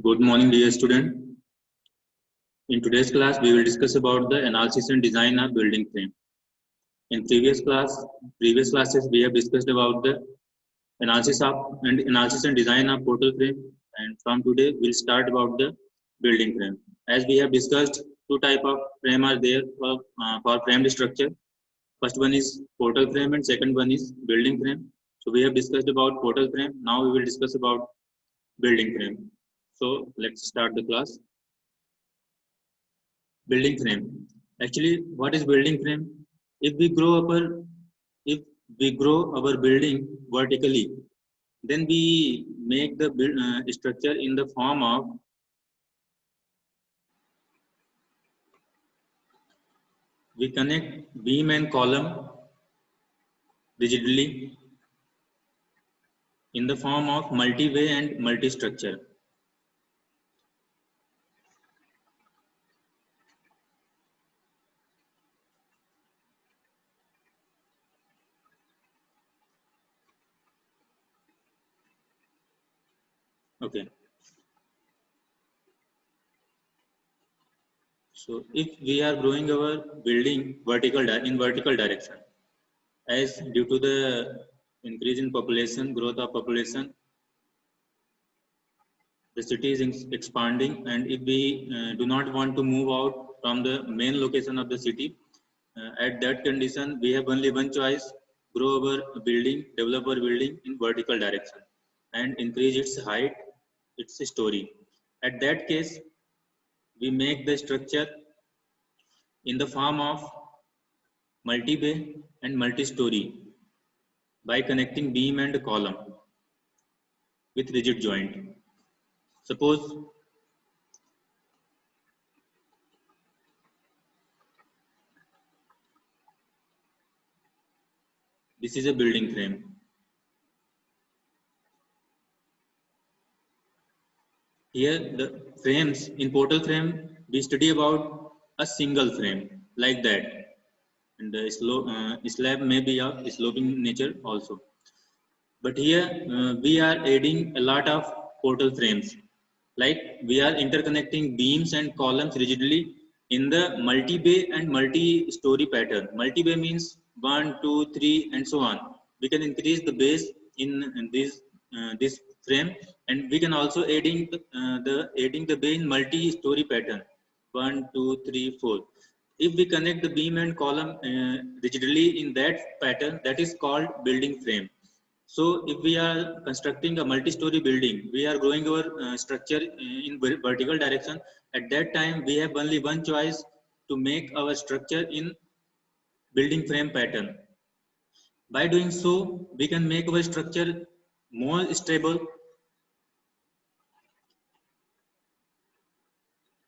Good morning, dear student. In today's class, we will discuss about the analysis and design of building frame. In previous classes, we have discussed about the analysis and design of portal frame. And from today, we'll start about the building frame. As we have discussed, two type of frame are there for framed structure. First one is portal frame, and second one is building frame. So we have discussed about portal frame. Now we will discuss about building frame. So let's start the class. Building frame. Actually, what is building frame? If we grow our building vertically, then we make the structure in the form of we connect beam and column rigidly in the form of multi-way and multi-structure. Okay. So if we are growing our building in vertical direction, as due to the increase in population, growth of population, the city is expanding, and if we do not want to move out from the main location of the city, at that condition, we have only one choice: grow our building, develop our building in vertical direction, and increase its height, its story. At that case, we make the structure in the form of multi-bay and multi-story by connecting beam and column with rigid joint. Suppose this is a building frame. Here the frames in portal frame, we study about a single frame like that, and the slab may be of sloping nature also. But here we are adding a lot of portal frames, like we are interconnecting beams and columns rigidly in the multi-bay and multi-story pattern. Multi-bay means 1, 2, 3, and so on. We can increase the base in this frame, and we can also adding the bay in multi-story pattern. 1, 2, 3, 4. If we connect the beam and column rigidly in that pattern, that is called building frame. So if we are constructing a multi-story building, we are growing our structure in vertical direction. At that time, we have only one choice to make our structure in building frame pattern. By doing so, we can make our structure more stable.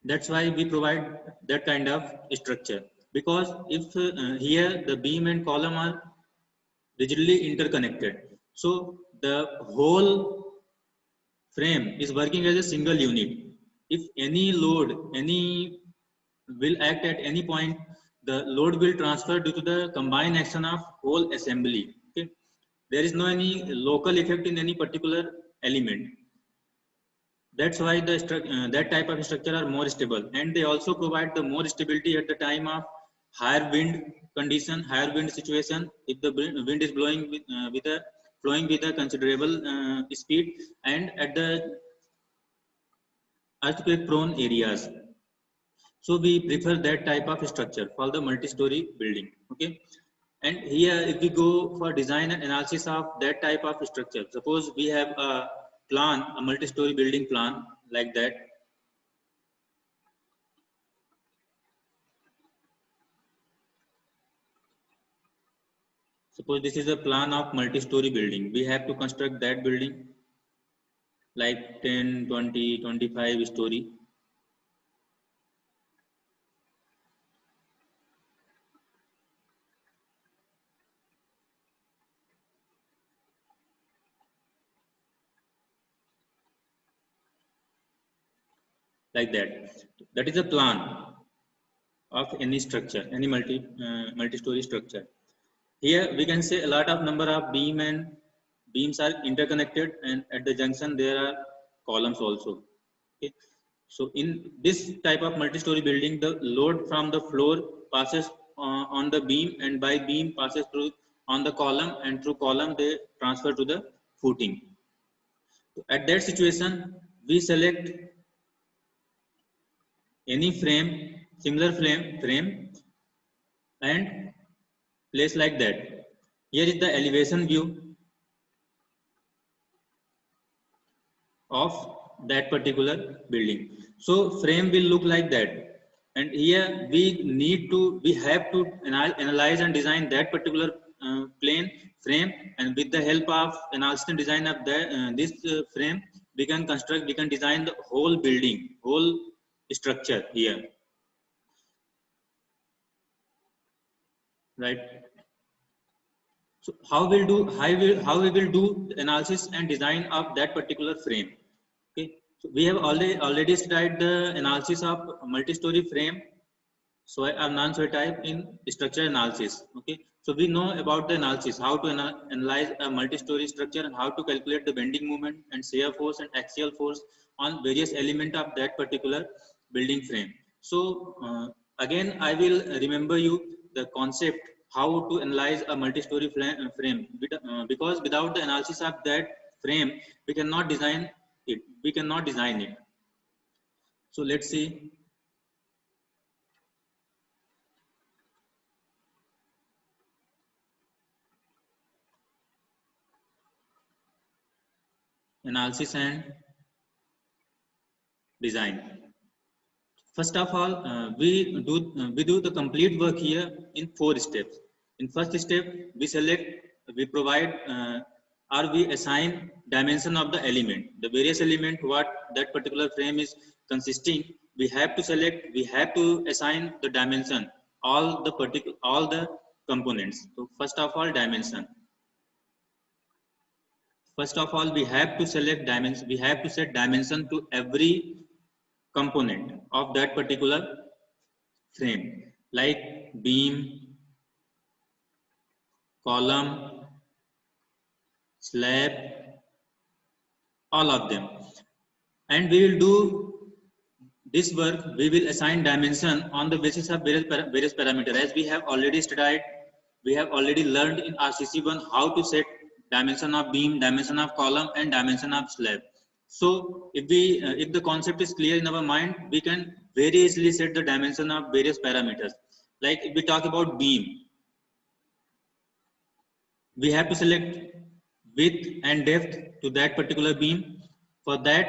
That's why we provide that kind of structure. Because if here the beam and column are rigidly interconnected, so the whole frame is working as a single unit. If any load, any will act at any point, the load will transfer due to the combined action of whole assembly. Okay, there is no any local effect in any particular element. That's why that type of structure are more stable, and they also provide the more stability at the time of higher wind condition, higher wind situation. If the wind is blowing flowing with a considerable speed, and at the earthquake prone areas. So we prefer that type of structure for the multi-story building. Okay. And here, if we go for design and analysis of that type of structure, suppose we have a plan, a multi-story building plan like that. Suppose this is a plan of multi-story building. We have to construct that building like 10, 20, 25 story. Like that. That is a plan of any structure, any multi-story structure. Here we can say a lot of number of beams are interconnected, and at the junction there are columns also. Okay. So in this type of multi-story building, the load from the floor passes on the beam, and by beam passes through on the column, and through column they transfer to the footing. So at that situation, we select any frame, similar frame, and place like that. Here is the elevation view of that particular building. So frame will look like that, and here we have to analyze and design that particular plane frame, and with the help of analysis and design of this frame, we can design the whole building, whole structure here, right? So how we will do the analysis and design of that particular frame. Okay, so we have already studied the analysis of multi-story frame, so a non-solid type in structure analysis. Okay, so we know about the analysis, how to analyze a multi-story structure, and how to calculate the bending moment and shear force and axial force on various element of that particular building frame. So again I will remember you the concept how to analyze a multi-story frame, because without the analysis of that frame we cannot design it. So let's see. Analysis and design. First of all, we do the complete work here in 4 steps. In first step, we select, we provide, or we assign dimension of the element, the various element what that particular frame is consisting. We have to select, we have to assign the dimension, all the components. So first of all, dimension. First of all, we have to select dimension. We have to set dimension to every component of that particular frame, like beam, column, slab, all of them. And we will do this work. We will assign dimension on the basis of various parameters. As we have already studied, we have already learned in RCC1 how to set dimension of beam, dimension of column, and dimension of slab. So if the concept is clear in our mind, we can very easily set the dimension of various parameters. Like if we talk about beam, we have to select width and depth to that particular beam. For that,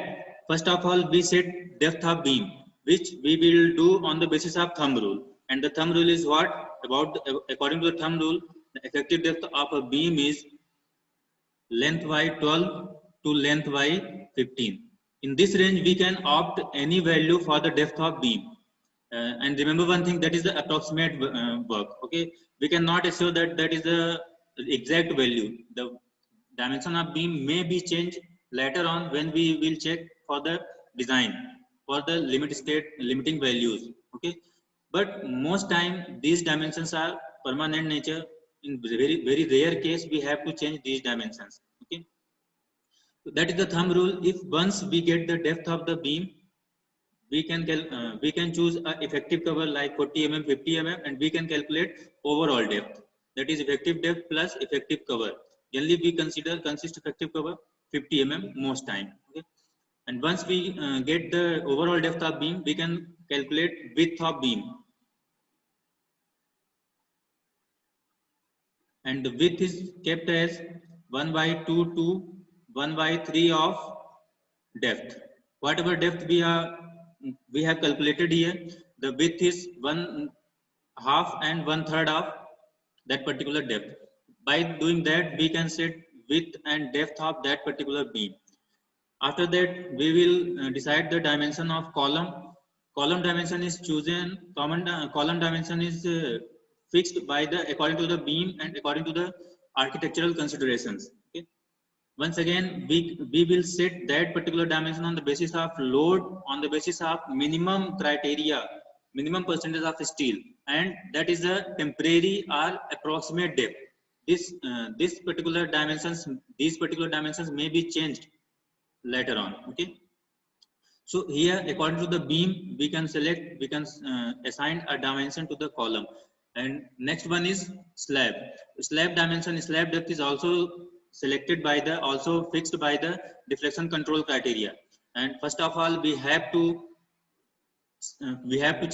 first of all, we set depth of beam, which we will do on the basis of thumb rule. And the thumb rule is what? According to the thumb rule, the effective depth of a beam is length by 12 to length by 15. In this range, we can opt any value for the depth of beam. And remember one thing, that is the approximate work. Okay, we cannot assure that that is the exact value. The dimension of beam may be changed later on when we will check for the design for the limiting values. Okay, but most time these dimensions are permanent nature. In very rare case we have to change these dimensions. Okay, so that is the thumb rule. If once we get the depth of the beam, we can choose a effective cover like 40 mm, 50 mm, and we can calculate overall depth, that is effective depth plus effective cover. Generally we consist effective cover 50 mm most time. Okay, and once we get the overall depth of beam, we can calculate width of beam, and the width is kept as 1 by 2 to 1 by 3 of depth. Whatever depth we have calculated here, the width is 1/2 and 1/3 of that particular depth. By doing that, we can set width and depth of that particular beam. After that, we will decide the dimension of column. Column dimension is chosen. Column dimension is fixed by the according to the beam and according to the architectural considerations. Okay. Once again, we will set that particular dimension on the basis of load, on the basis of minimum criteria, minimum percentage of steel, and that is the temporary or approximate depth. These particular dimensions may be changed later on. Okay, So here, according to the beam, we can select, we can assign a dimension to the column. And next one is slab. Slab dimension, slab depth is also selected by the, also fixed by the deflection control criteria. And first of all, we have to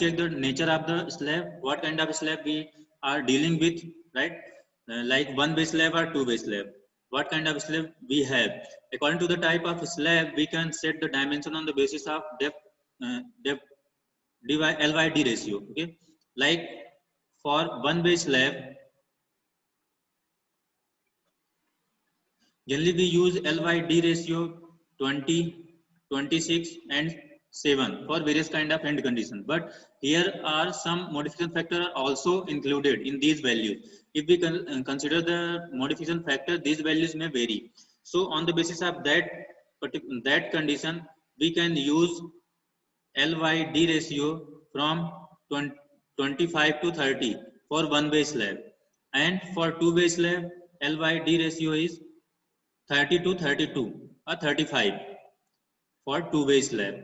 check the nature of the slab, what kind of slab we are dealing with, right? Like one way slab or two way slab. What kind of slab we have? According to the type of slab, we can set the dimension on the basis of depth, LYD ratio. Okay, like for one way slab, generally we use LYD ratio 20, 26, and 7 for various kind of end condition. But here are some modification factor are also included in these values. If we consider the modification factor, these values may vary. So on the basis of that condition, we can use LYD ratio from 25 to 30 for one way slab, and for two way slab, LYD ratio is 30 to 32 or 35 for two way slab.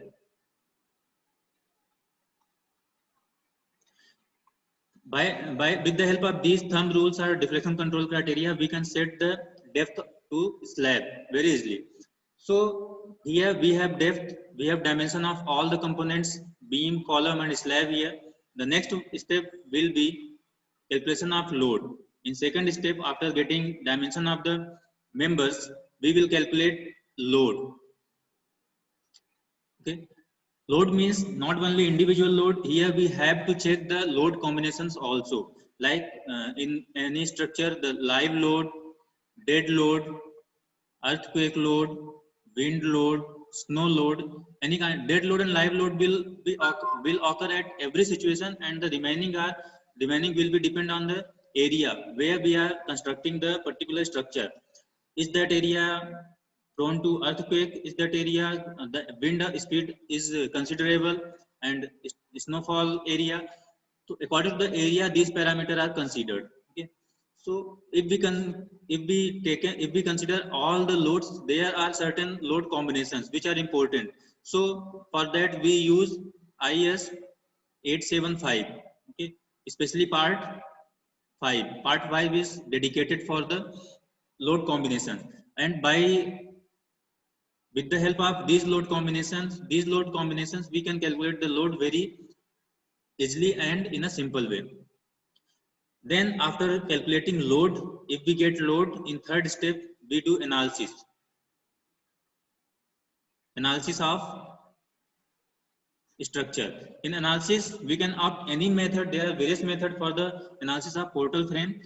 With the help of these thumb rules or deflection control criteria, we can set the depth to slab very easily. So here we have depth, we have dimension of all the components, beam, column, and slab here. The next step will be calculation of load. In second step, after getting dimension of the members, we will calculate load. Okay. Load means not only individual load. Here we have to check the load combinations also. Like in any structure, the live load, dead load, earthquake load, wind load, snow load, any kind. Dead load and live load will occur at every situation, and the remaining will be depend on the area where we are constructing the particular structure. Is that area prone to earthquake? Is that area the wind speed is considerable, and snowfall area? So according to the area, these parameters are considered. Okay. So if we consider all the loads, there are certain load combinations which are important. So for that we use IS 875. Okay, especially part 5. Part 5 is dedicated for the load combination, and with the help of these load combinations, we can calculate the load very easily and in a simple way. Then after calculating load, if we get load, in third step we do analysis of structure. In analysis, we can opt any method. There are various methods for the analysis of portal frame,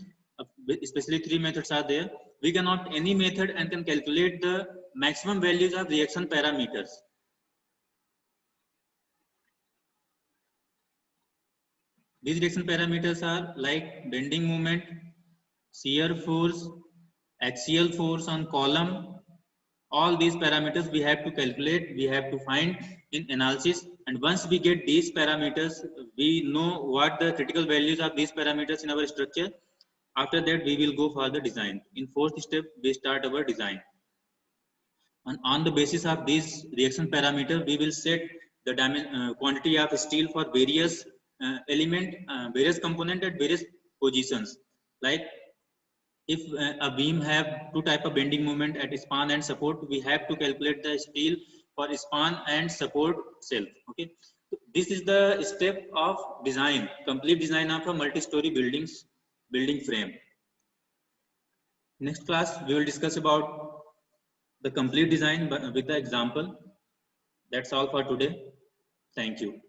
especially 3 methods are there. We can opt any method and can calculate the maximum values of reaction parameters. These reaction parameters are like bending moment, shear force, axial force on column. All these parameters we have to calculate, we have to find in analysis. And once we get these parameters, we know what the critical values of these parameters in our structure. After that, we will go for the design. In fourth step, we start our design. And on the basis of these reaction parameters, we will set the quantity of steel for various various component at various positions. Like if a beam have two type of bending moment at span and support, we have to calculate the steel for span and support self. Okay, so this is the step of design, complete design of a multi-story building frame. Next class we will discuss about the complete design with the example. That's all for today. Thank you.